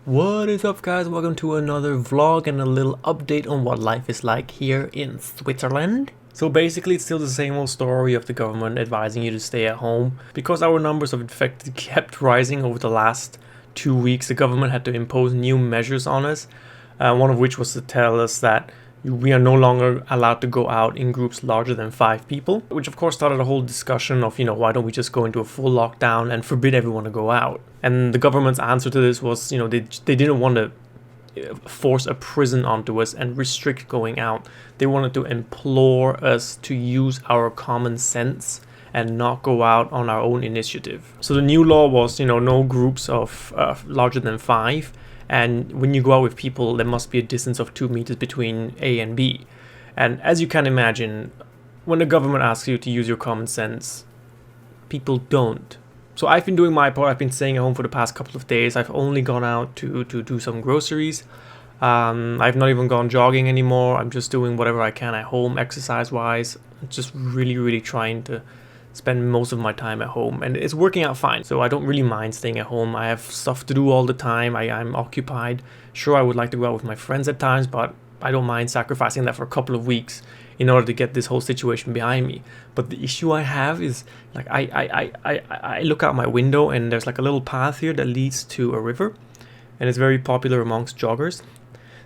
What is up, guys? Welcome to another vlog and a little update on what life is like here in Switzerland. So basically it's still the same old story of the government advising you to stay at home. Because our numbers of infected kept rising over the last 2 weeks, the government had to impose new measures on us. One of which was to tell us that we are no longer allowed to go out in groups larger than 5 people, which of course started a whole discussion of, why don't we just go into a full lockdown and forbid everyone to go out? And the government's answer to this was, they didn't want to force a prison onto us and restrict going out. They wanted to implore us to use our common sense and not go out on our own initiative. So the new law was, no groups of larger than 5. And when you go out with people, there must be a distance of 2 meters between A and B. And as you can imagine, when the government asks you to use your common sense, people don't. So I've been doing my part. I've been staying at home for the past couple of days. I've only gone out to do some groceries. I've not even gone jogging anymore. I'm just doing whatever I can at home, exercise-wise. Just really trying to spend most of my time at home, and it's working out fine. So I don't really mind staying at home. I have stuff to do all the time. I'm occupied. Sure, I would like to go out with my friends at times, but I don't mind sacrificing that for a couple of weeks in order to get this whole situation behind me. But the issue I have is, like, I look out my window and there's like a little path here that leads to a river, and it's very popular amongst joggers.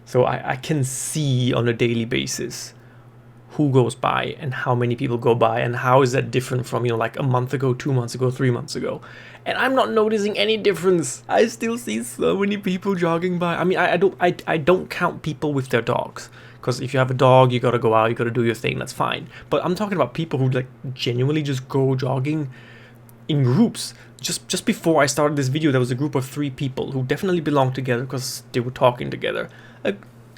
So I can see on a daily basis who goes by and how many people go by, and how is that different from like a month ago, 2 months ago, 3 months ago. And I'm not noticing any difference. I still see so many people jogging by. I mean, I don't count people with their dogs, because if you have a dog, you gotta go out, you gotta do your thing, that's fine. But I'm talking about people who like genuinely just go jogging in groups. Just before I started this video, there was a group of 3 people who definitely belonged together because they were talking together,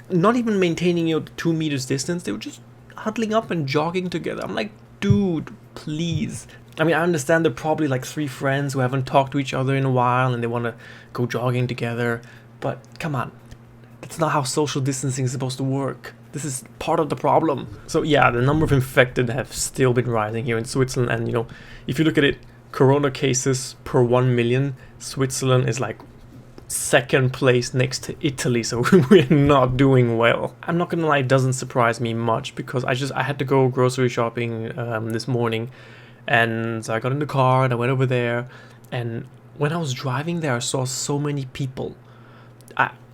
not even maintaining 2 meters distance. They were just huddling up and jogging together. I'm like, dude, please. I mean, I understand they're probably like 3 friends who haven't talked to each other in a while and they want to go jogging together, but come on, that's not how social distancing is supposed to work. This is part of the problem. So yeah, the number of infected have still been rising here in Switzerland, and if you look at it, corona cases per 1 million, Switzerland is like second place next to Italy, so we're not doing well. I'm not gonna lie, it doesn't surprise me much, because I had to go grocery shopping this morning, and so I got in the car and I went over there, and when I was driving there I saw so many people.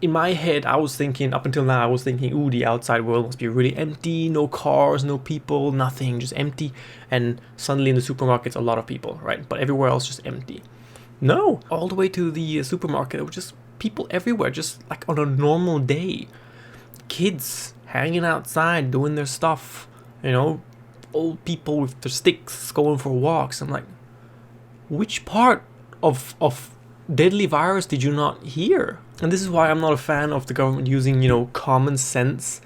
In my head, I was thinking, up until now, I was thinking, ooh, the outside world must be really empty, no cars, no people, nothing, just empty. And suddenly in the supermarkets, a lot of people, right? But everywhere else just empty. No, all the way to the supermarket, it was just people everywhere, just like on a normal day. Kids hanging outside, doing their stuff, old people with their sticks going for walks. I'm like, which part of deadly virus did you not hear? And this is why I'm not a fan of the government using, common sense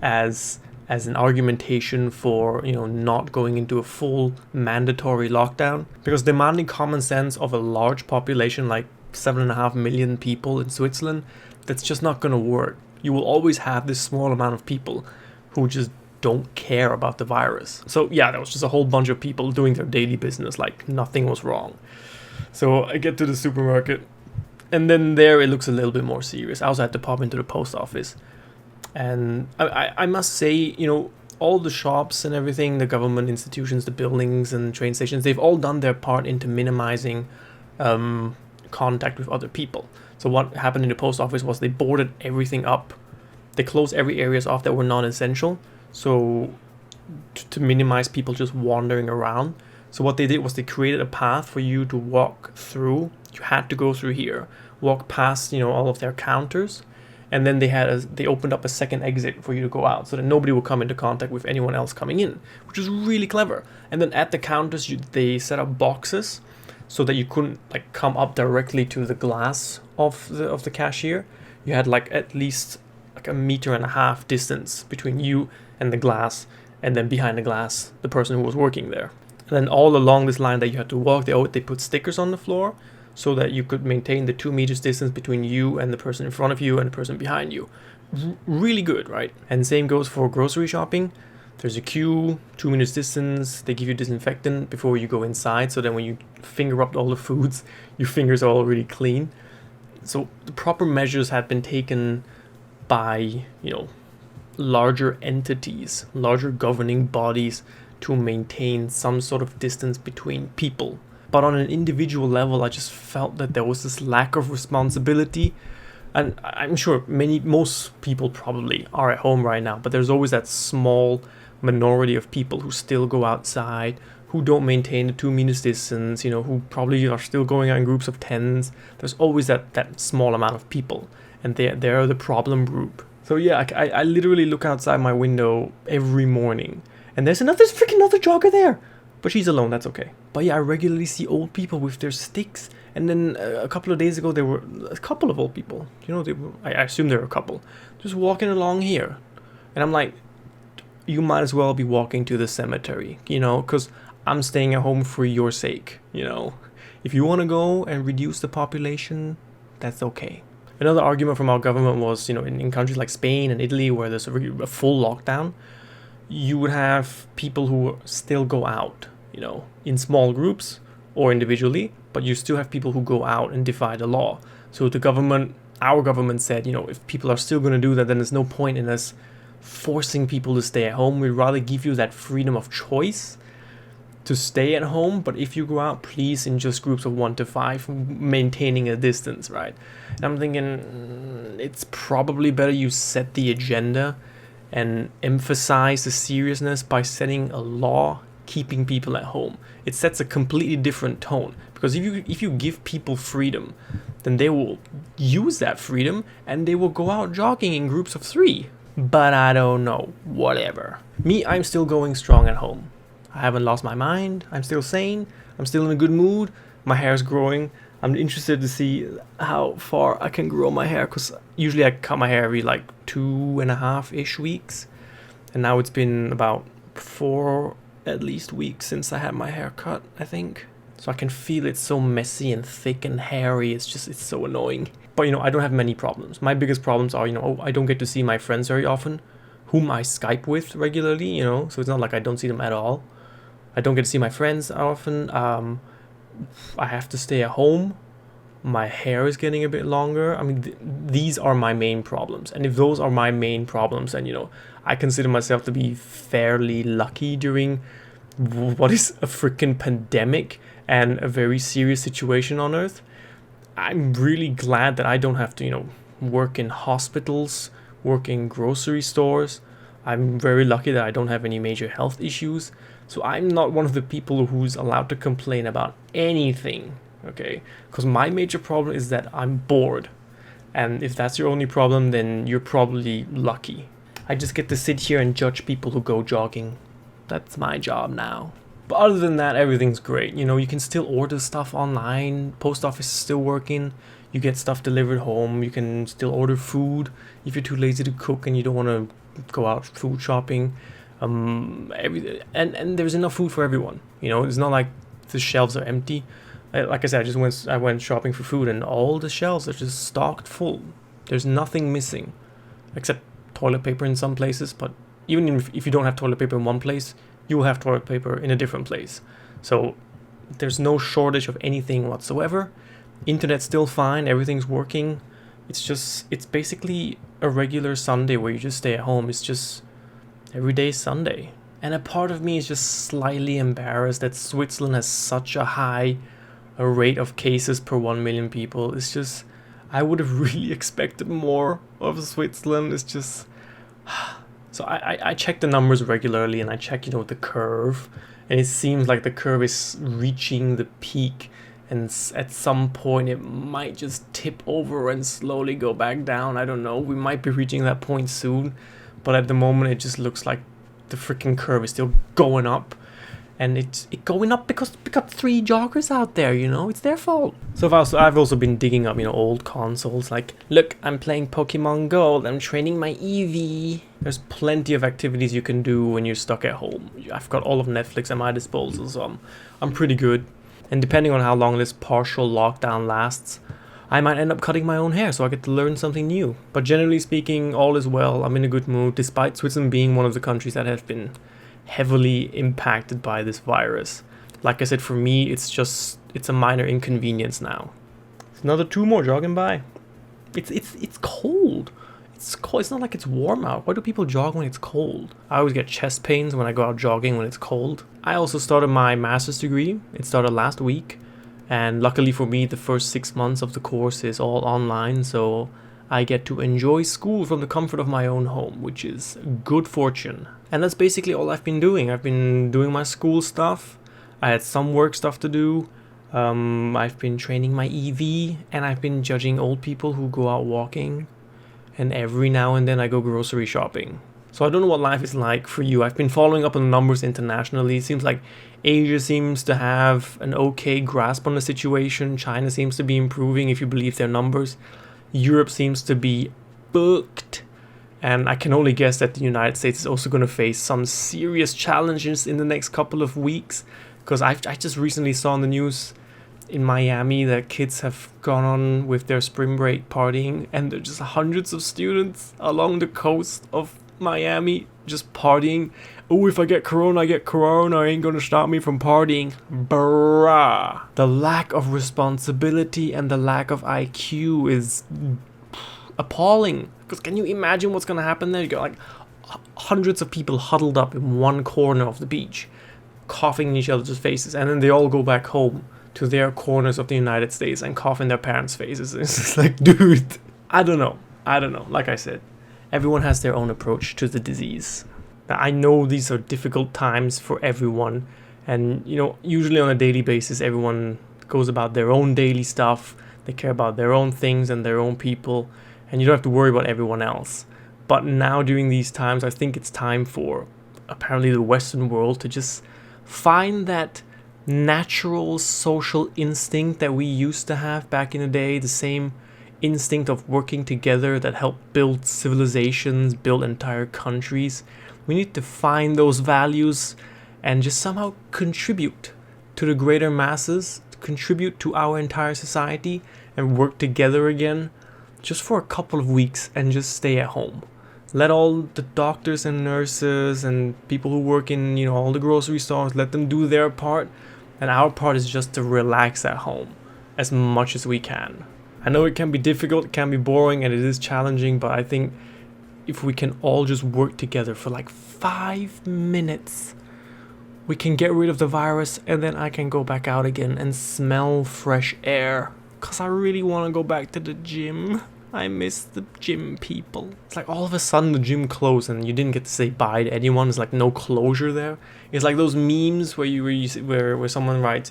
as an argumentation for, not going into a full mandatory lockdown. Because demanding common sense of a large population, like 7.5 million people in Switzerland, that's just not going to work. You will always have this small amount of people who just don't care about the virus. So yeah, there was just a whole bunch of people doing their daily business like nothing was wrong. So I get to the supermarket, and then there it looks a little bit more serious. I also had to pop into the post office. And I must say, all the shops and everything, the government institutions, the buildings and train stations, they've all done their part into minimizing contact with other people. So what happened in the post office was they boarded everything up. They closed every areas off that were non-essential, so to minimize people just wandering around. So what they did was they created a path for you to walk through. You had to go through here, walk past, all of their counters. And then they opened up a second exit for you to go out, so that nobody will come into contact with anyone else coming in, which is really clever. And then at the counters, they set up boxes so that you couldn't like come up directly to the glass of the cashier. You had like at least like 1.5 meters distance between you and the glass, and then behind the glass, the person who was working there. And then all along this line that you had to walk, they put stickers on the floor, so that you could maintain the 2 meters distance between you and the person in front of you and the person behind you. Really good, right? And same goes for grocery shopping. There's a queue, 2 meters distance. They give you disinfectant before you go inside, so then when you finger up all the foods, your fingers are already clean. So the proper measures had been taken by, larger entities, larger governing bodies to maintain some sort of distance between people. But on an individual level, I just felt that there was this lack of responsibility. And I'm sure most people probably are at home right now, but there's always that small minority of people who still go outside, who don't maintain the 2 meters distance, who probably are still going out in groups of 10s. There's always that small amount of people, and they're the problem group. So yeah, I literally look outside my window every morning, and there's freaking another jogger there. But she's alone, that's okay. But yeah, I regularly see old people with their sticks. And then a couple of days ago, there were a couple of old people. I assume there were a couple. Just walking along here. And I'm like, you might as well be walking to the cemetery, because I'm staying at home for your sake, If you want to go and reduce the population, that's okay. Another argument from our government was, in countries like Spain and Italy, where there's a full lockdown, you would have people who still go out, in small groups or individually, but you still have people who go out and defy the law. So our government said, if people are still going to do that, then there's no point in us forcing people to stay at home. We'd rather give you that freedom of choice to stay at home, but if you go out, please in just groups of 1 to 5, maintaining a distance, right? And I'm thinking it's probably better you set the agenda and emphasize the seriousness by setting a law keeping people at home. It sets a completely different tone, because if you give people freedom, then they will use that freedom and they will go out jogging in groups of 3. But I don't know, whatever. Me, I'm still going strong at home. I haven't lost my mind. I'm still sane. I'm still in a good mood. My hair's growing. I'm interested to see how far I can grow my hair, because usually I cut my hair every 2.5-ish weeks. And now it's been about 4 at least weeks since I had my hair cut, I think. So I can feel it's so messy and thick and hairy. It's so annoying. But I don't have many problems. My biggest problems are, I don't get to see my friends very often, whom I Skype with regularly, so it's not like I don't see them at all. I don't get to see my friends often. I have to stay at home. My hair is getting a bit longer. I mean, these are my main problems. And if those are my main problems, then, I consider myself to be fairly lucky during what is a freaking pandemic and a very serious situation on Earth. I'm really glad that I don't have to, work in hospitals, work in grocery stores. I'm very lucky that I don't have any major health issues. So I'm not one of the people who's allowed to complain about anything, okay? Because my major problem is that I'm bored. And if that's your only problem, then you're probably lucky. I just get to sit here and judge people who go jogging. That's my job now. But other than that, everything's great. You can still order stuff online. Post office is still working. You get stuff delivered home. You can still order food if you're too lazy to cook and you don't want to go out food shopping. And there's enough food for everyone. It's not like the shelves are empty. Like I said, I went shopping for food, and all the shelves are just stocked full. There's nothing missing, except toilet paper in some places. But even if you don't have toilet paper in one place, you will have toilet paper in a different place. So there's no shortage of anything whatsoever. Internet's still fine. Everything's working. It's basically a regular Sunday where you just stay at home. It's just everyday Sunday. And a part of me is just slightly embarrassed that Switzerland has such a high rate of cases per 1 million people. It's just, I would have really expected more of Switzerland. It's just, so I check the numbers regularly, and I check, the curve, and it seems like the curve is reaching the peak, and at some point it might just tip over and slowly go back down. I don't know. We might be reaching that point soon. But at the moment, it just looks like the freaking curve is still going up. And it's going up because we got 3 joggers out there, It's their fault. So I've also been digging up, old consoles. Like, look, I'm playing Pokemon Go. I'm training my Eevee. There's plenty of activities you can do when you're stuck at home. I've got all of Netflix at my disposal, so I'm pretty good. And depending on how long this partial lockdown lasts, I might end up cutting my own hair, so I get to learn something new. But generally speaking, all is well. I'm in a good mood, despite Switzerland being one of the countries that have been heavily impacted by this virus. Like I said, for me, it's a minor inconvenience now. It's another 2 more jogging by. It's cold. It's cold. It's not like it's warm out. Why do people jog when it's cold? I always get chest pains when I go out jogging when it's cold. I also started my master's degree. It started last week. And luckily for me, the first 6 months of the course is all online. So I get to enjoy school from the comfort of my own home, which is good fortune. And that's basically all I've been doing. I've been doing my school stuff. I had some work stuff to do. I've been training my EV, and I've been judging old people who go out walking. And every now and then I go grocery shopping. So I don't know what life is like for you. I've been following up on the numbers internationally. It seems like Asia seems to have an okay grasp on the situation. China seems to be improving if you believe their numbers. Europe seems to be booked. And I can only guess that the United States is also going to face some serious challenges in the next couple of weeks. Because I just recently saw on the news in Miami that kids have gone on with their spring break partying, and there are just hundreds of students along the coast of Miami just partying. Oh, if I get corona, ain't gonna stop me from partying. Bruh. The lack of responsibility and the lack of IQ is appalling. Because can you imagine what's gonna happen there? You got like hundreds of people huddled up in one corner of the beach, coughing in each other's faces, and then they all go back home to their corners of the United States and cough in their parents' faces. It's just like, dude, I don't know. Like I said, everyone has their own approach to the disease. Now, I know these are difficult times for everyone, and usually on a daily basis, everyone goes about their own daily stuff. They care about their own things and their own people, and you don't have to worry about everyone else. But now during these times, I think it's time for apparently the Western world to just find that natural social instinct that we used to have back in the day, the same instinct of working together that helped build civilizations, build entire countries. We need to find those values and just somehow contribute to the greater masses, contribute to our entire society, and work together again just for a couple of weeks and just stay at home. Let all the doctors and nurses and people who work in all the grocery stores, let them do their part. And our part is just to relax at home as much as we can. I know it can be difficult, it can be boring, and it is challenging, but I think if we can all just work together for like 5 minutes, we can get rid of the virus, and then I can go back out again and smell fresh air. Because I really want to go back to the gym. I miss the gym people. It's like all of a sudden the gym closed and you didn't get to say bye to anyone. It's like no closure there. It's like those memes where someone writes,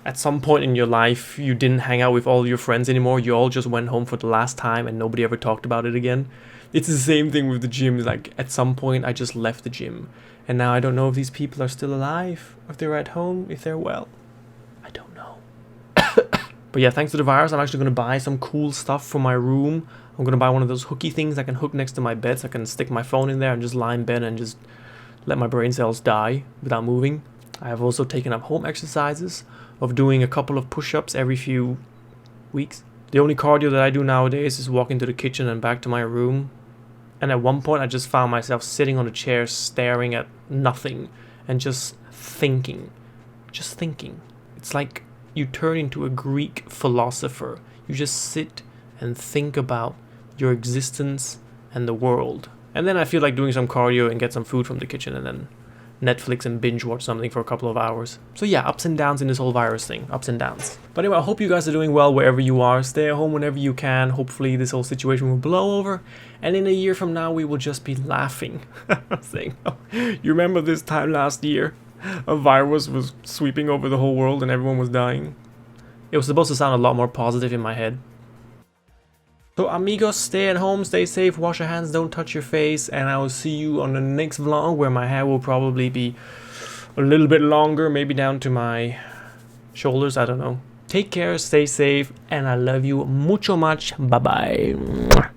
at some point in your life you didn't hang out with all your friends anymore. You all just went home for the last time and nobody ever talked about it again. It's the same thing with the gym. It's like at some point I just left the gym, and now I don't know if these people are still alive, if they're at home, if they're well. I don't know. But yeah, thanks to the virus, I'm actually going to buy some cool stuff for my room. I'm going to buy one of those hooky things I can hook next to my bed so I can stick my phone in there and just lie in bed and just let my brain cells die without moving. I have also taken up home exercises of doing a couple of push-ups every few weeks. The only cardio that I do nowadays is walk into the kitchen and back to my room. And at one point I just found myself sitting on a chair staring at nothing and just thinking. It's like you turn into a Greek philosopher. You just sit and think about your existence and the world. And then I feel like doing some cardio and get some food from the kitchen and then Netflix and binge watch something for a couple of hours. So yeah, ups and downs in this whole virus thing. Ups and downs. But anyway, I hope you guys are doing well wherever you are. Stay at home whenever you can. Hopefully this whole situation will blow over. And in a year from now, we will just be laughing. Saying, oh, you remember this time last year? A virus was sweeping over the whole world and everyone was dying. It was supposed to sound a lot more positive in my head. So amigos, stay at home, stay safe, wash your hands, don't touch your face, and I will see you on the next vlog where my hair will probably be a little bit longer, maybe down to my shoulders, I don't know. Take care, stay safe, and I love you mucho much. Bye bye.